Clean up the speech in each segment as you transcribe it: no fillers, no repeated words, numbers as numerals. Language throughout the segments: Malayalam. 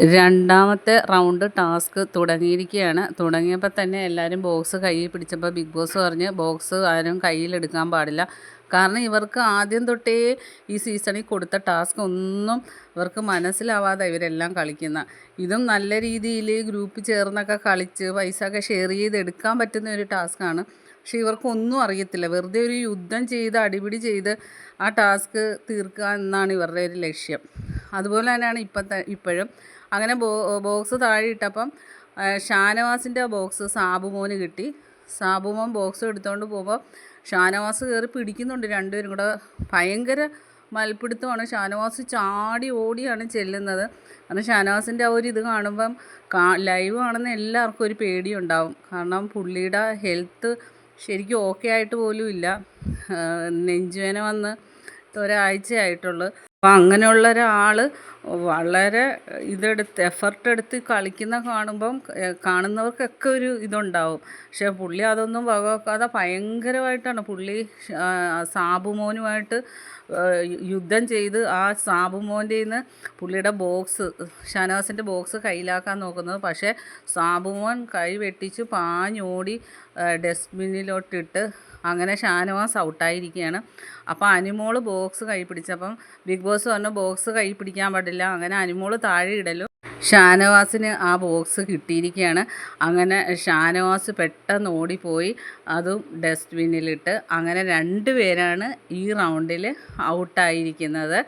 രണ്ടാമത്തെ റൗണ്ട് ടാസ്ക് തുടങ്ങിയിരിക്കുകയാണ്. തുടങ്ങിയപ്പോൾ തന്നെ എല്ലാവരും ബോക്സ് കയ്യിൽ പിടിച്ചപ്പോൾ ബിഗ് ബോസ് പറഞ്ഞ് ബോക്സ് ആരും കയ്യിലെടുക്കാൻ പാടില്ല. കാരണം ഇവർക്ക് ആദ്യം തൊട്ടേ ഈ സീസണിൽ കൊടുത്ത ടാസ്ക് ഒന്നും ഇവർക്ക് മനസ്സിലാവാതെ ഇവരെല്ലാം കളിക്കുന്ന. ഇതും നല്ല രീതിയിൽ ഗ്രൂപ്പ് ചേർന്നൊക്കെ കളിച്ച് പൈസ ഒക്കെ ഷെയർ ചെയ്ത് എടുക്കാൻ പറ്റുന്ന ഒരു ടാസ്ക്കാണ്. പക്ഷേ ഇവർക്കൊന്നും അറിയത്തില്ല. വെറുതെ ഒരു യുദ്ധം ചെയ്ത് അടിപിടി ചെയ്ത് ആ ടാസ്ക് തീർക്കുക എന്നാണ് ഇവരുടെ ഒരു ലക്ഷ്യം. അതുപോലെ തന്നെയാണ് ഇപ്പോഴും അങ്ങനെ ബോക്സ് താഴെ ഇട്ടപ്പം ഷാനവാസിൻ്റെ ബോക്സ് സാബുമോന് കിട്ടി. സാബുമോൻ ബോക്സ് എടുത്തുകൊണ്ട് പോകുമ്പോൾ ഷാനവാസ് കയറി പിടിക്കുന്നുണ്ട്. രണ്ടുപേരും കൂടെ ഭയങ്കര മൽപ്പിടുത്തമാണ്. ഷാനവാസ് ചാടി ഓടിയാണ് ചെല്ലുന്നത്. കാരണം ഷാനവാസിൻ്റെ ആ ഒരു ഇത് കാണുമ്പം ലൈവ് ആണെന്ന് എല്ലാവർക്കും ഒരു പേടിയുണ്ടാവും. കാരണം പുള്ളിയുടെ ഹെൽത്ത് ശരിക്കും ഓക്കെ ആയിട്ട് പോലും ഇല്ല. നെഞ്ചുവേന വന്ന് ഒരാഴ്ചയായിട്ടുള്ളൂ. അപ്പോൾ അങ്ങനെയുള്ള ഒരാൾ വളരെ എഫർട്ട് എടുത്ത് കളിക്കുന്ന കാണുമ്പം കാണുന്നവർക്കൊക്കെ ഒരു ഇതുണ്ടാവും. പക്ഷേ പുള്ളി അതൊന്നും വകവെക്കാതെ ഭയങ്കരമായിട്ടാണ് പുള്ളി സാബുമോനുമായിട്ട് യുദ്ധം ചെയ്ത് ആ സാബുമോൻ്റെ നിന്ന് പുള്ളിയുടെ ബോക്സ് ഷാനവാസിൻ്റെ ബോക്സ് കയ്യിലാക്കാൻ നോക്കുന്നത്. പക്ഷേ സാബുമോൻ കൈ വെട്ടിച്ച് പാഞ്ഞോടി ഡസ്റ്റ്ബിന്നിലോട്ടിട്ട് അങ്ങനെ ഷാനവാസ് ഔട്ടായിരിക്കുകയാണ്. അപ്പോൾ അനിമോൾ ബോക്സ് കൈ പിടിച്ചപ്പം ബിഗ് ബോസ് പറഞ്ഞു ബോക്സ് കൈ പിടിക്കാൻ പാടില്ല. അങ്ങനെ അനിമോൾ താഴെ ഇടലും ഷാനവാസിന് ആ ബോക്സ് കിട്ടിയിരിക്കുകയാണ്. അങ്ങനെ ഷാനവാസ് പെട്ടെന്ന് ഓടിപ്പോയി അതും ഡസ്റ്റ്ബിന്നിലിട്ട്. അങ്ങനെ 2 പേരാണ് ഈ റൗണ്ടിൽ ഔട്ടായിരിക്കുന്നത്.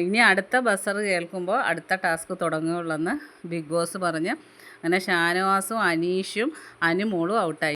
ഇനി അടുത്ത ബസർ കേൾക്കുമ്പോൾ അടുത്ത ടാസ്ക് തുടങ്ങുകയുള്ളെന്ന് ബിഗ് ബോസ് പറഞ്ഞ് അങ്ങനെ ഷാനവാസും അനീഷും അനുമോളും ഔട്ടായി.